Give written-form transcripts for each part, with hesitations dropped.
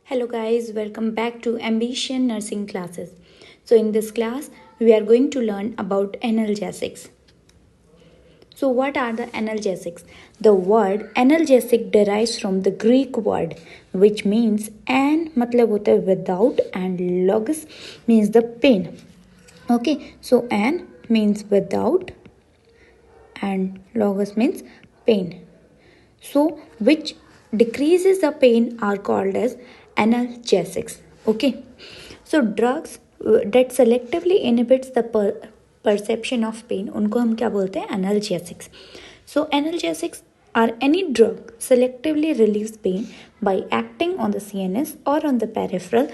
Hello guys, welcome back to Ambition Nursing Classes. So in this class, we are going to learn about analgesics. So what are the analgesics? The word analgesic derives from the Greek word which means an मतलब होता है without and logos means the pain. Okay, so an means without and logos means pain. So which decreases the pain are called as analgesics. Okay, so drugs that selectively inhibits the perception of pain उनको हम क्या बोलते हैं analgesics. So analgesics are any drug selectively relieves pain by acting on the CNS or on the peripheral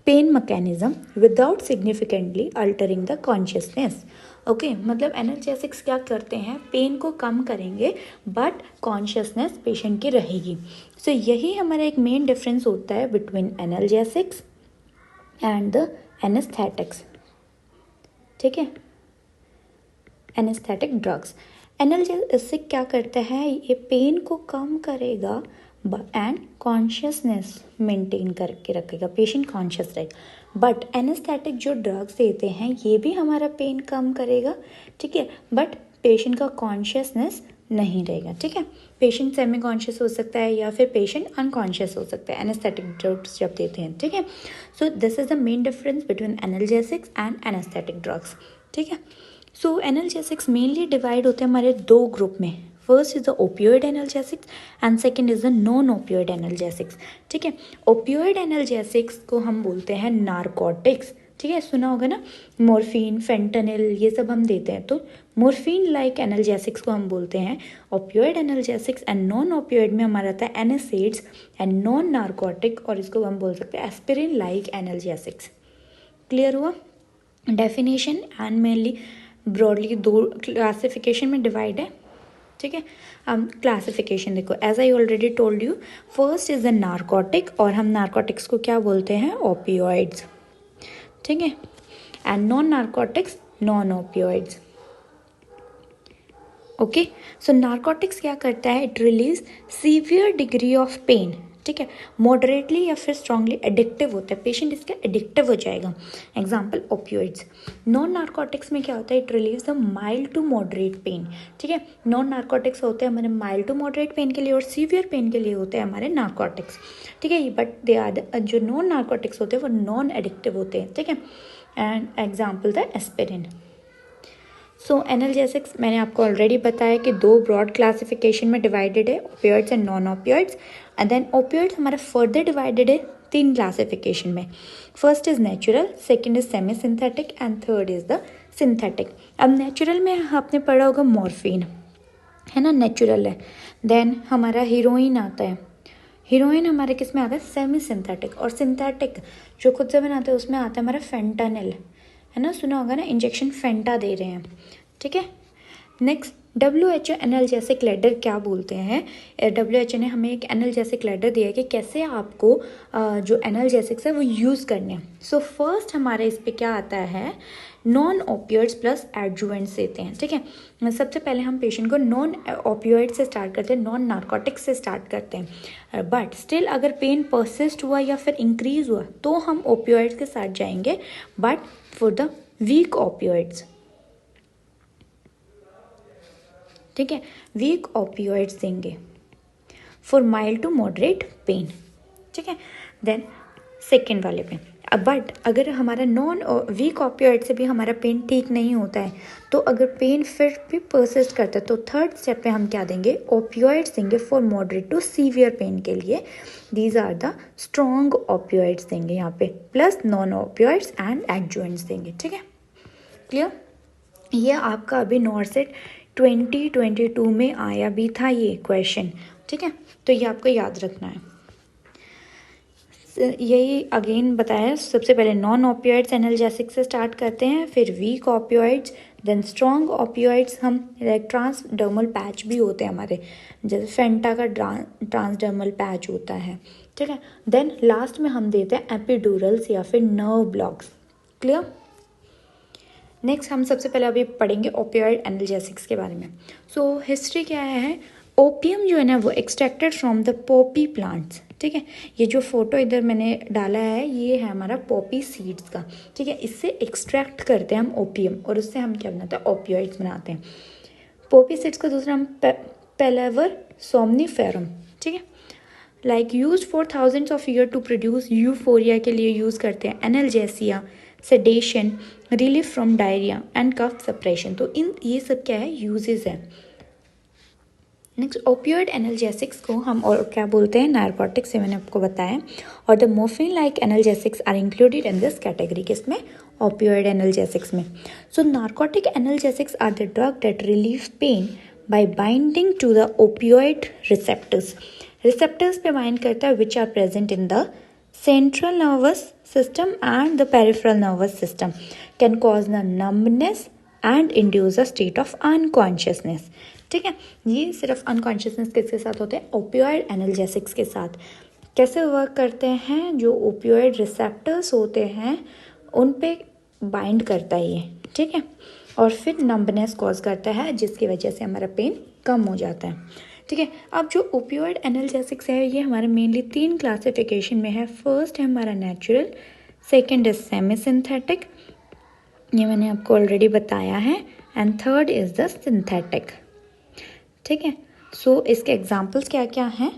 pain mechanism without significantly altering the consciousness. Okay मतलब analgesics क्या करते हैं, pen को कम करेंगे बट कॉन्शियसनेस पेशेंट की रहेगी. सो यही हमारा एक मेन डिफरेंस होता है between analgesics and the anaesthetics. ठीक है, एनेस्थेटिक ड्रग्स. एनाल्जेसिक क्या करता है, ये पेन को कम करेगा एंड कॉन्शियसनेस मेंटेन करके रखेगा, पेशेंट कॉन्शियस रहेगा. बट एनेस्थेटिक जो ड्रग्स देते हैं ये भी हमारा पेन कम करेगा, ठीक है, बट पेशेंट का कॉन्शियसनेस नहीं रहेगा. ठीक है, पेशेंट सेमी कॉन्शियस हो सकता है या फिर पेशेंट अनकॉन्शियस हो सकता है एनेस्थेटिक ड्रग्स जब देते हैं. ठीक है, so this is the main difference between analgesics and anaesthetic drugs. ठीक है, सो एनाल्जेसिक्स मेनली डिवाइड होते हैं हमारे दो ग्रुप में. First is the opioid analgesics and second is the non opioid analgesics. ठीक है, ओपियोइड एनाल्जेसिक्स को हम बोलते हैं नारकोटिक्स. ठीक है, सुना होगा ना, मॉर्फिन, फेंटानिल ये सब हम देते हैं, तो मॉर्फिन लाइक एनाल्जेसिक्स को हम बोलते हैं opioid analgesics. And non opioid में हमारा आता है एनासिड्स एंड नॉन नारकोटिक, और इसको हम बोल सकते हैं एस्पिरिन लाइक एनाल्जेसिक्स. क्लियर हुआ डेफिनेशन? एंड मेनली ब्रॉडली दो क्लासिफिकेशन में डिवाइड है. ठीक है, अब क्लासिफिकेशन देखो, as I already told you, first is the narcotic, और हम नारकोटिक्स को क्या बोलते हैं, ओपियोइड्स. ठीक है, and non narcotics non opioids. Okay, so narcotics क्या करता है, it release severe degree of pain. ठीक है, मॉडरेटली या फिर स्ट्रांगली एडिक्टिव होता है, पेशेंट इसका एडिक्टिव हो जाएगा. Example opioids. नॉन नारकोटिक्स में क्या होता है, it release the mild to moderate pain. ठीक है, नॉन नारकोटिक्स होते हैं हमारे माइल्ड टू मॉडरेट पेन के लिए और सीवियर पेन के लिए होते हैं हमारे नारकोटिक्स. ठीक है, बट दे आर जो नॉन नारकोटिक्स होते हैं वो नॉन एडिक्टिव होते हैं. ठीक है, and example the aspirin. So analgesics मैंने आपको ऑलरेडी बताया कि दो ब्रॉड क्लासिफिकेशन में डिवाइडेड है, opioids and non opioids. And then opioids हमारा फर्दर डिवाइडेड है तीन क्लासिफिकेशन में. First is natural, second is semi synthetic and third is the synthetic. अब नेचुरल में आपने पढ़ा होगा मॉर्फिन, है ना, नेचुरल है. देन हमारा हीरोइन आता है, हीरोइन हमारे किस में आता है, सेमी सिंथेटिक. और सिंथेटिक जो खुद से बनाते हैं उसमें आता है हमारा फेंटानिल, है ना, सुना होगा ना, इंजेक्शन फेंटा दे रहे हैं. ठीक है, नेक्स्ट WHO एनाल्जेसिक लेटर क्या बोलते हैं. WHO ने हमें एक एनाल्जेसिक लेटर दिया है कि कैसे आपको जो एनाल्जेसिक्स है वो यूज़ करने हैं. सो फर्स्ट हमारे इस पे क्या आता है, नॉन ओपियोइड्स प्लस एडजुवेंट्स देते हैं. ठीक है, सबसे पहले हम पेशेंट को नॉन ओपियोइड से स्टार्ट करते हैं, नॉन नारकोटिक्स से स्टार्ट करते हैं. बट स्टिल अगर पेन परसिस्ट हुआ या फिर इंक्रीज हुआ तो हम ओपियोइड्स के साथ जाएंगे, but for the weak opioids. ठीक है, वीक ओपियोइड्स देंगे for mild to moderate pain. ठीक है, देन सेकेंड वाले पे. बट अगर हमारा नॉन वीक ओपियोइड से भी हमारा पेन ठीक नहीं होता है, तो अगर पेन फिर भी परसिस्ट करता है तो थर्ड स्टेप पे हम क्या देंगे, ओपियोइड्स देंगे for moderate to severe pain के लिए. These are the strong opioids देंगे यहाँ पे, plus non opioids and adjuvants देंगे. ठीक है, क्लियर. ये आपका अभी नॉर्सेट 2022 में आया भी था ये क्वेश्चन. ठीक है, तो ये आपको याद रखना है. यही अगेन बताया, सबसे पहले नॉन ओपियोइड्स एनाल्जेसिक से स्टार्ट करते हैं, फिर weak opioids, then strong opioids. हम ट्रांसडर्मल पैच भी होते हैं हमारे, जैसे फेंटा का ट्रांसडर्मल पैच होता है. ठीक है, देन लास्ट में हम देते हैं एपिड्यूरल्स या फिर नर्व ब्लॉक्स. क्लियर. नेक्स्ट हम सबसे पहले अभी पढ़ेंगे ओपियोइड एनाल्जेसिक्स के बारे में. सो हिस्ट्री क्या है, ओपियम जो है ना वो extracted from the Poppy plants, ठीक है। ये जो फोटो इधर मैंने डाला है ये है हमारा पॉपी सीड्स का, ठीक है। इससे एक्सट्रैक्ट करते हैं हम ओपियम और उससे हम क्या बनाते हैं, ओपियोइड्स बनाते हैं। पॉपी सीड्स का दूसरा हम पेलावर सोमनीफेरम, ठीक है। Like use for thousands of year to produce euphoria के लिए यूज़ करते हैं, analgesia, sedation, relief from diarrhoea and cough suppression. तो इन ये सब क्या है, यूजेस है। नेक्स्ट ओपियोइड एनाल्जेसिक्स को हम और क्या बोलते हैं, नारकोटिक्स से मैंने आपको बताया। और the morphine like analgesics are included in this category, किसमें, ओपियोइड एनाल्जेसिक्स में। So narcotic analgesics are the drug that relieve pain by binding to the opioid receptors. Receptors पे बाइंड करता है which are present in the central nervous system and the peripheral nervous system, can cause the numbness and induce a state of unconsciousness, ठीक है। ये सिर्फ unconsciousness किसके साथ होते हैं, ओपियोइड एनाल्जेसिक्स के साथ। कैसे वर्क करते हैं, जो ओपियोइड रिसेप्टर्स होते हैं उन पे बाइंड करता है ये, ठीक है, और फिर नंबनेस कॉज करता है जिसकी वजह से हमारा पेन कम हो जाता है, ठीक है। अब जो ओपियोइड एनाल्जेसिक्स है ये हमारे मेनली 3 क्लासिफिकेशन में है। फर्स्ट है हमारा natural, second is semi synthetic, ये मैंने आपको ऑलरेडी बताया है, and third is the synthetic, ठीक है। सो इसके एग्जाम्पल्स क्या क्या हैं,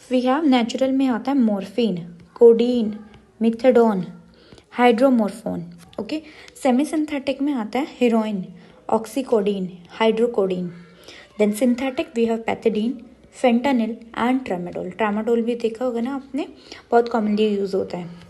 वी हैव नेचुरल में आता है morphine, codeine, methadone, hydromorphone, okay. Semi synthetic में आता है heroin, oxycodone, hydrocodone. Then synthetic we have pethidine, fentanyl and tramadol. Tramadol भी देखा होगा ना आपने, बहुत कॉमनली यूज होता है।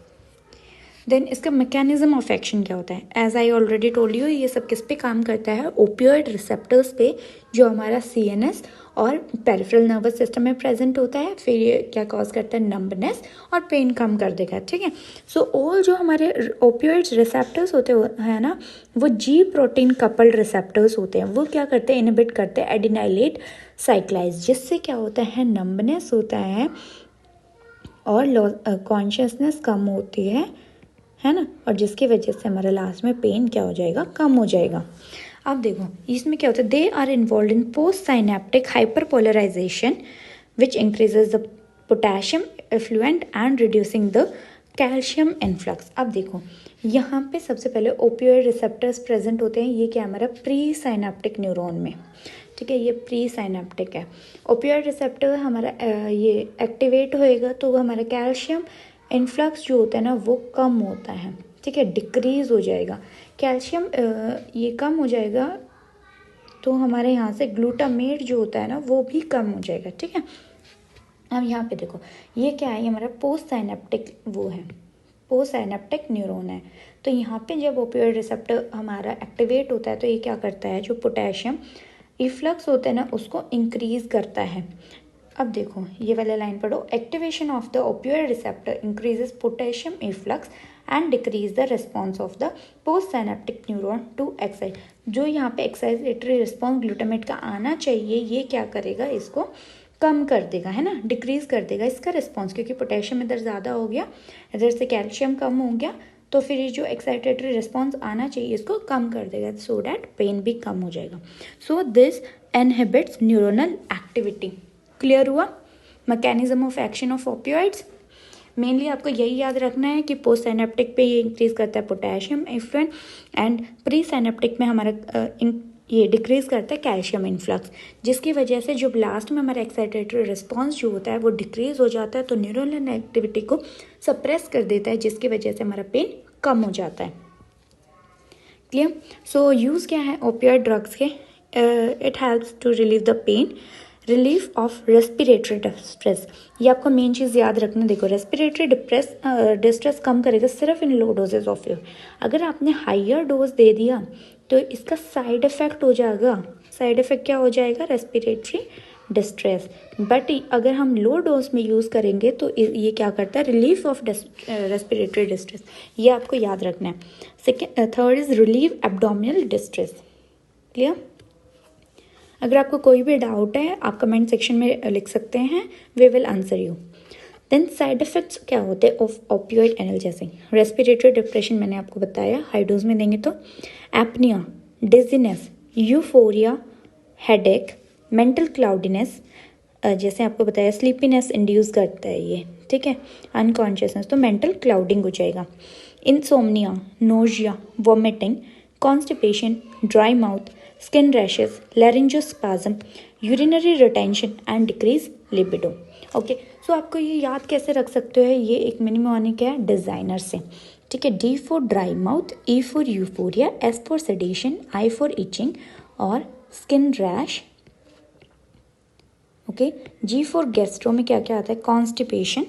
देन इसका मैकेनिज्म ऑफ एक्शन क्या होता है, as I already told you, ये सब किस पे काम करता है, ओपियोइड रिसेप्टर्स पे, जो हमारा सीएनएस और पेरिफेरल नर्वस सिस्टम में प्रेजेंट होता है। फिर ये क्या कॉज करता है, नंबनेस और पेन कम कर देगा, ठीक है। सो ऑल जो हमारे ओपियोइड रिसेप्टर्स होते हैं ना, वो जी प्रोटीन कपल्ड रिसेप्टर्स होते हैं। वो क्या करते हैं, इनहिबिट करते हैं एडिनाइलेट साइक्लाइज, जिससे क्या होता है, नंबनेस होता है और कॉन्शियसनेस कम होती है ना, और जिसकी वजह से हमारा लास्ट में पेन क्या हो जाएगा, कम हो जाएगा। अब देखो इसमें क्या होता है, they are involve in post synaptic hyperpolarization which increases the potassium effluent and reducing the calcium influx. अब देखो यहाँ पे सबसे पहले ओपियोइड रिसेप्टर्स प्रेजेंट होते हैं, ये क्या हमारा प्री साइनेप्टिक न्यूरॉन में, ठीक है, ये प्री साइनेप्टिक है। ओपियोइड रिसेप्टर हमारा ये एक्टिवेट होएगा तो हमारा कैल्शियम इनफ्लक्स जो होता है ना वो कम होता है, ठीक है, डिक्रीज हो जाएगा कैल्शियम, ये कम हो जाएगा तो हमारे यहाँ से ग्लूटामेट जो होता है ना वो भी कम हो जाएगा, ठीक है। अब यहाँ पे देखो ये क्या है, ये हमारा पोस्ट साइनेप्टिक वो है, पोस्ट साइनेप्टिक न्यूरॉन है। तो यहाँ पे जब ओपियोइड रिसेप्टर हमारा एक्टिवेट होता है तो ये क्या करता है, जो पोटेशियम इफ्लक्स होता है ना उसको इंक्रीज करता है। अब देखो ये वाला लाइन पढ़ो, activation of the opioid receptor increases potassium efflux and decrease the response of the post synaptic neuron to excite. जो यहाँ पे एक्साइटेटरी रिस्पॉन्स ग्लूटामेट का आना चाहिए ये क्या करेगा, इसको कम कर देगा, है ना, डिक्रीज कर देगा इसका रिस्पॉन्स, क्योंकि पोटेशियम इधर ज़्यादा हो गया, इधर से कैल्शियम कम हो गया, तो फिर ये जो एक्साइटेटरी रिस्पॉन्स आना चाहिए इसको कम कर देगा, सो डैट पेन भी कम हो जाएगा। So this inhibits neuronal activity. Clear हुआ mechanism of action of opioids. Mainly आपको यही याद रखना है कि पोस्ट साइनेप्टिक पे ये इंक्रीज करता है potassium effluent and pre synaptic में हमारा ये डिक्रीज करता है कैल्शियम इन्फ्लक्स, जिसकी वजह से जो लास्ट में हमारा एक्साइटेटरी रिस्पॉन्स जो होता है वो डिक्रीज हो जाता है, तो न्यूरोनल एक्टिविटी को सप्रेस कर देता है, जिसकी वजह से हमारा पेन कम हो जाता है। क्लियर। सो यूज़ क्या है ओपियोइड ड्रग्स के, it helps to relieve the pain, relief of respiratory distress. ये आपको मेन चीज़ याद रखना, देखो रेस्पिरेटरी डिस्ट्रेस कम करेगा सिर्फ इन लो डोजेज ऑफ यू। अगर आपने हाइयर डोज दे दिया तो इसका साइड इफ़ेक्ट हो जाएगा, साइड इफ़ेक्ट क्या हो जाएगा, रेस्पिरेटरी डिस्ट्रेस। बट अगर हम लो डोज में यूज़ करेंगे तो ये क्या करता है, रिलीफ ऑफ रेस्पिरेटरी डिस्ट्रेस, ये आपको याद रखना है। Second third is relieve abdominal distress. Clear. अगर आपको कोई भी डाउट है आप कमेंट सेक्शन में लिख सकते हैं, we will answer you. Then side effects क्या होते हैं of opioid analgesic, respiratory depression मैंने आपको बताया, हाई डोज में देंगे तो apnoea, dizziness, euphoria, headache, mental cloudiness, जैसे आपको बताया स्लीपीनेस इंड्यूस करता है ये, ठीक है, अनकॉन्शियसनेस, तो मेंटल क्लाउडिंग हो जाएगा। Insomnia, nausea, vomiting, constipation, dry mouth, skin rashes, laryngospasm, urinary retention and decrease libido. Okay, so आपको ये याद कैसे रख सकते हो, ये एक मिनिमोनिक है डिज़ाइनर से, ठीक है। D for dry mouth, E for euphoria, S for sedation, I for itching और skin rash, okay. G for gastro में क्या क्या आता है, constipation,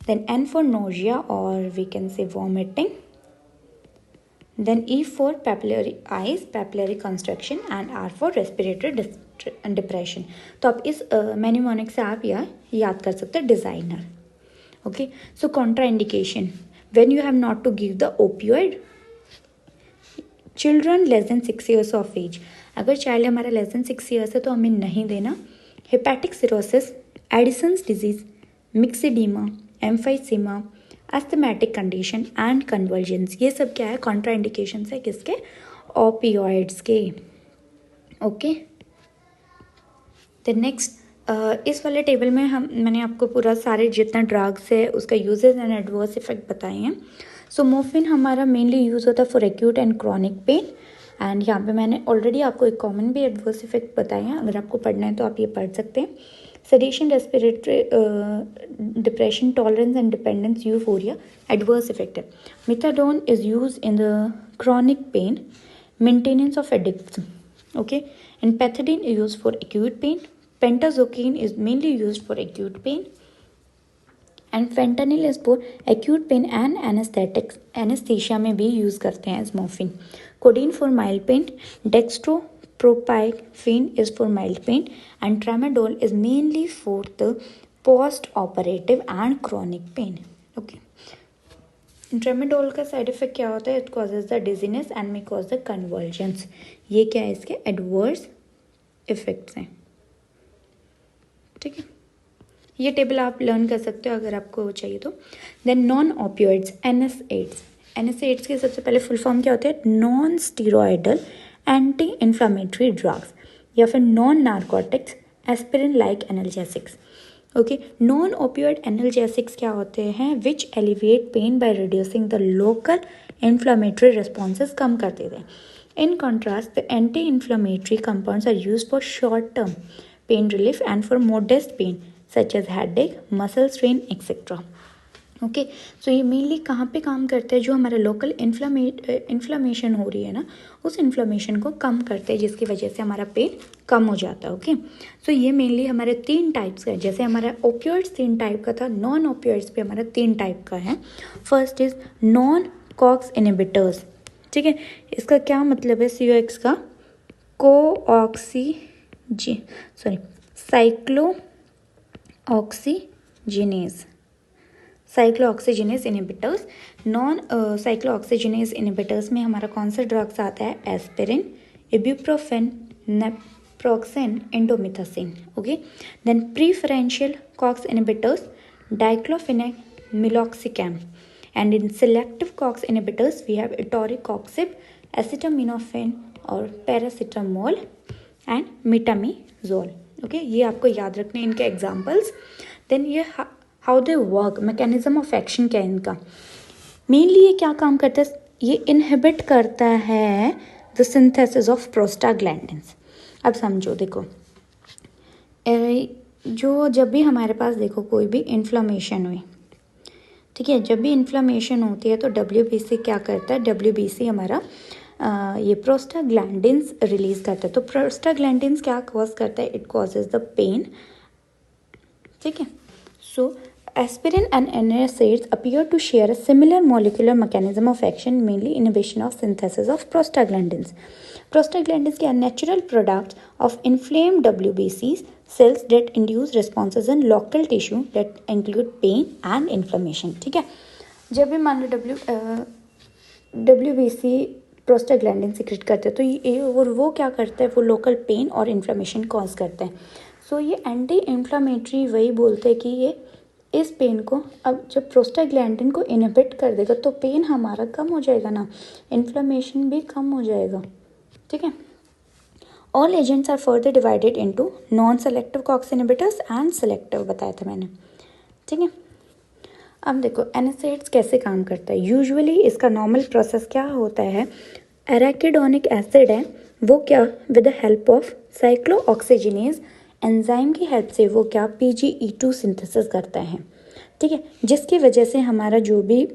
then N for nausea और we can say vomiting, then E for papillary eyes, papillary construction and R for respiratory depression. तो आप इस मेनिमोनिक से आप यह याद कर सकते हैं designer, okay. So contra indication, when you have not to give the opioid, children less than 6 years of age, अगर चाइल्ड हमारा लेस देन 6 ईयर्स है तो हमें नहीं देना। Hepatic cirrhosis, Addison's disease, myxoedema, emphysema, asthmatic condition and convergence, ये सब क्या है, कॉन्ट्रा इंडिकेशंस है किसके, ओपियोइड्स के, ओके। द नेक्स्ट, इस वाले टेबल में मैंने आपको पूरा सारे जितना ड्रग्स है उसका यूजेस एंड एडवर्स इफेक्ट बताए हैं। सो मोर्फिन हमारा मेनली यूज़ होता है for acute and chronic pain, and यहाँ पे मैंने ऑलरेडी आपको एक कॉमन भी एडवर्स इफेक्ट बताए हैं, अगर आपको पढ़ना है तो आप ये पढ़ सकते हैं। Sedation, respiratory depression, tolerance and dependence, euphoria, adverse effect है। Methadone is use in the chronic pain, maintenance of addiction, okay, and pethidine is use for acute pain, pentazocine is mainly use for acute pain, and fentanyl is for acute pain and anaesthetics, anaesthesia में भी use करते हैं as morphine. Codeine for mild pain, dextropropoxyphene is for mild pain, and tramadol is mainly for the post operative and chronic pain, okay. Tramadol का side effect क्या होता है, it causes the dizziness and may cause the convergence, ये क्या है, इसके adverse effects हैं, ठीक है। ये टेबल आप लर्न कर सकते हो अगर आपको चाहिए तो। Then non opioids, NSAIDs, NSAIDs के सबसे पहले फुल फॉर्म क्या होता है, non steroidal anti inflammatory drugs या फिर non narcotics aspirin like analgesics, okay. Non opioid analgesics क्या होते हैं, which elevate pain by reducing the local inflammatory responses, कम कर देते हैं। In contrast the anti inflammatory compounds are use for short term pain relief and for modest pain such as headache, muscle strain etcetera, okay. So ये mainly कहाँ पे काम करते हैं, जो हमारा लोकल इन्फ्लामेशन हो रही है ना, उस इन्फ्लामेशन को कम करते हैं, जिसकी वजह से हमारा पेन कम हो जाता है, ओके। सो ये मेनली हमारे 3 टाइप्स का है, जैसे हमारा ओपियोइड्स 3 टाइप का था, नॉन ओपियोइड्स भी हमारा 3 टाइप का है। First is non COX inhibitors, ठीक है, इसका क्या मतलब है, COX का cyclooxygenase inhibitors. Non cyclooxygenase inhibitors में हमारा कौन सा ड्रग्स आता है, aspirin, ibuprofen, naproxen, indomethacin, okay. Then preferential COX inhibitors, diclofenac, meloxicam, and in selective COX inhibitors we have etoricoxib, acetaminophen और पैरासिटामोल एंड मिटामिजोल, ओके। ये आपको याद रखने इनके एग्जाम्पल्स। देन ये how they work, mechanism of action क्या है इनका, मेनली ये क्या काम करता है, ये इनहिबिट करता है द सिंथेसिस ऑफ प्रोस्टाग्लैंडिन्स। अब समझो, देखो जो जब भी हमारे पास देखो कोई भी इन्फ्लामेशन हुई, ठीक है, जब भी इन्फ्लामेशन होती है तो WBC क्या करता है, WBC हमारा ये प्रोस्टाग्लैंडिन्स रिलीज करता है। तो प्रोस्टाग्लैंडिन्स क्या कॉज करता है, इट कॉजेज द पेन, ठीक है। सो aspirin and NSAIDs appear to share a similar molecular mechanism of action, mainly inhibition of synthesis of prostaglandins. Prostaglandins are natural products of inflamed WBC cells that induce responses in local tissue that include pain and inflammation, ठीक है। जब भी मान लो WBC prostaglandin secrete करते हैं तो ये वो क्या करता है, वो लोकल पेन और इन्फ्लामेशन कॉज करता है। सो ये एंटी इन्फ्लामेटरी वही बोलते हैं कि ये इस पेन को, अब जब प्रोस्टाग्लैंडिन को इनहिबिट कर देगा तो पेन हमारा कम हो जाएगा ना, इन्फ्लामेशन भी कम हो जाएगा, ठीक है। All agents are further divided into non selective COX inhibitors and selective बताया था मैंने, ठीक है। अब देखो एनएसएड्स कैसे काम करता है। यूजुअली इसका नॉर्मल प्रोसेस क्या होता है, एराकिडोनिक एसिड है वो क्या with the help of cyclooxygenase enzyme की हेल्प से वो क्या PGE2 सिंथेसिस करता है, ठीक है, जिसकी वजह से हमारा जो भी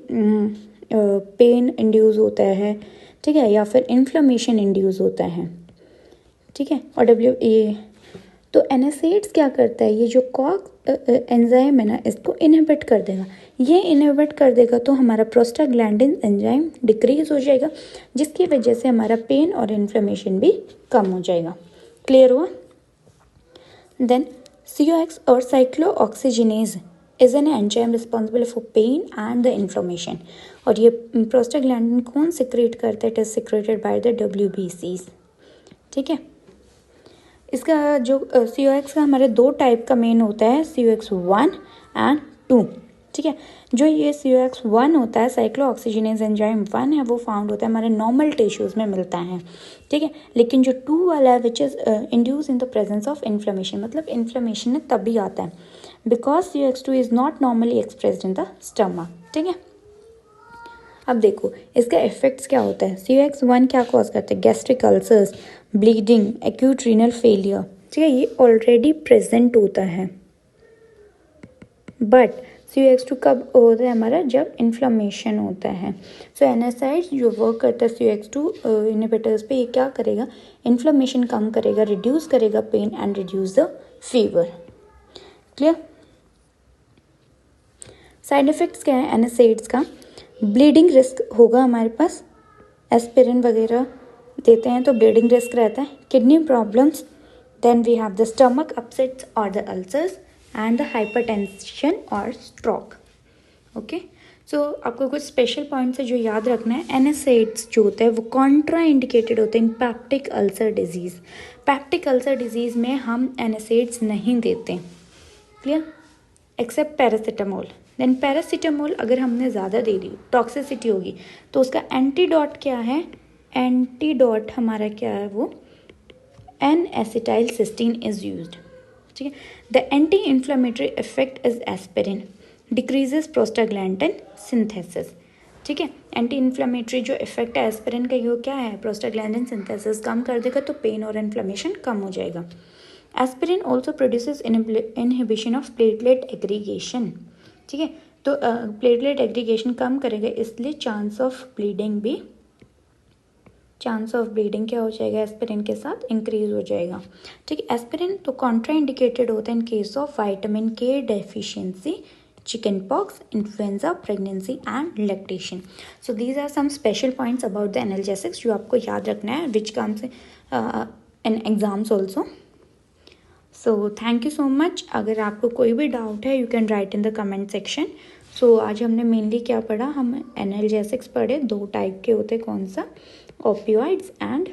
पेन इंड्यूस होता है, ठीक है, या फिर इन्फ्लेमेशन इंड्यूस होता है, ठीक है। और तो एनएसएड्स क्या करता है, ये जो एंजाइम है ना इसको इनहिबिट कर देगा। ये इनहिबिट कर देगा तो हमारा प्रोस्टाग्लैंडिन एंजाइम डिक्रीज हो जाएगा, जिसकी वजह से हमारा पेन और इन्फ्लेमेशन भी कम हो जाएगा। क्लियर हुआ? देन COX और cyclooxygenase is an enzyme responsible for pain and the inflammation. और ये प्रोस्टाग्लैंडिन कौन सिक्रेट करता है? It is secreted by the WBCs, ठीक है। इसका जो COX का हमारे दो टाइप का मेन होता है, COX1 एंड 2, ठीक है। जो ये COX1 होता है, साइक्लोऑक्सीजिनेज एंजाइम 1 है, वो फाउंड होता है हमारे नॉर्मल टिश्यूज़ में मिलता है, ठीक है। लेकिन जो 2 वाला है which is induce in the presence of inflammation, मतलब इन्फ्लेमेशन में तभी आता है because COX2 is not normally expressed in the stomach, ठीक है। अब देखो इसका इफेक्ट्स क्या होता है। COX1 क्या कॉज करता है? Gastric ulcers, bleeding, acute renal failure, ठीक है, ये ऑलरेडी प्रेजेंट होता है। बट COX2 कब होता है हमारा? जब इन्फ्लेमेशन होता है। सो एनएसआइड्स जो वर्क करता है COX2 इनहिबिटर्स पे, ये क्या करेगा? इन्फ्लेमेशन कम करेगा, रिड्यूस करेगा pain and reduce the fever. Clear? Side effects क्या है एनएसआइड्स का? ब्लीडिंग रिस्क होगा हमारे पास, एस्पिरिन वगैरह देते हैं तो ब्लीडिंग रिस्क रहता है। Kidney problems, then we have the stomach upsets और the ulcers and the hypertension और स्ट्रोक। ओके, सो आपको कुछ स्पेशल पॉइंट्स है जो याद रखना है। एनएसएड्स जो होता है वो कॉन्ट्रा इंडिकेटेड होते हैं in peptic ulcer disease. Peptic ulcer disease में हम एनएसएड्स नहीं देते, clear, except paracetamol. Then paracetamol अगर हमने ज़्यादा दे दी टॉक्सिसिटी होगी, तो उसका एंटीडोट क्या है? एंटीडोट हमारा क्या है? वो N-acetylcysteine इज़ यूज्ड, ठीक है। The anti inflammatory effect is aspirin, decreases prostaglandin synthesis, ठीक है। एंटी इन्फ्लेमेटरी जो इफेक्ट है एस्पिरिन का, ये क्या है? प्रोस्टाग्लैंडिन सिंथेसिस कम कर देगा तो पेन और इन्फ्लेमेशन कम हो जाएगा। Aspirin also produces inhibition of platelet aggregation, ठीक है, तो प्लेटलेट एग्रीगेशन कम करेगा, इसलिए चांस ऑफ ब्लीडिंग क्या हो जाएगा? एस्पिरिन के साथ इंक्रीज हो जाएगा, ठीक है। एस्पिरिन तो कॉन्ट्रा इंडिकेटेड होता है in case of vitamin K deficiency, chicken pox, influenza, pregnancy and lactation. So these are some special points about the analgesics जो आपको याद रखना है, which comes in exams also. So thank you so much. अगर आपको कोई भी doubt है you can write in the comment section. So आज हमने मेनली क्या पढ़ा? हम एनाल्जेसिक्स पढ़े, दो टाइप के होते, कौन सा? ओपियोइड्स एंड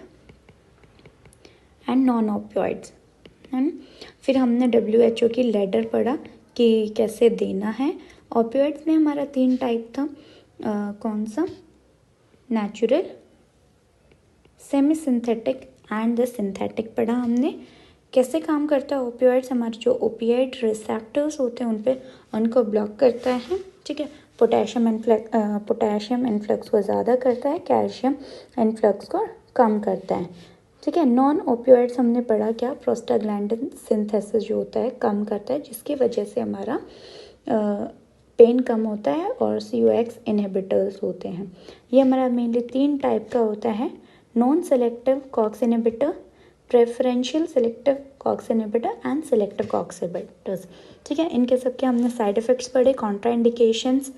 नॉन ओपियोइड्स, है ना। फिर हमने WHO की लेटर पढ़ा कि कैसे देना है। ओपियोइड्स में हमारा 3 टाइप था, कौन सा? Natural, semi synthetic and the synthetic पढ़ा हमने। कैसे काम करता है ओपियोइड्स? हमारे जो ओपियोइड रिसेप्टर्स होते हैं उन पे उनको ब्लॉक करता है, ठीक है। पोटेशियम इन्फ्लक्स को ज़्यादा करता है, कैल्शियम इन्फ्लक्स को कम करता है, ठीक है। नॉन ओपियोइड्स हमने पढ़ा क्या? प्रोस्टाग्लैंडिन सिंथेसिस जो होता है कम करता है, जिसकी वजह से हमारा पेन कम होता है और COX इनहिबिटर्स होते हैं। ये हमारा मेनली 3 टाइप का होता है, non selective COX inhibitor, preferential selective COX inhibitor and selective COX inhibitors, ठीक है। इनके सबके हमने साइड इफेक्ट्स पढ़े, contraindications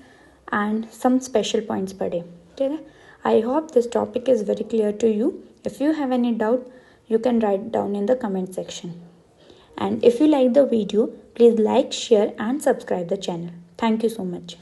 and some special points पढ़े, ठीक है। I hope this topic is very clear to you. If you have any doubt you can write down in the comment section, and if you like the video please like, share and subscribe the channel. Thank you so much.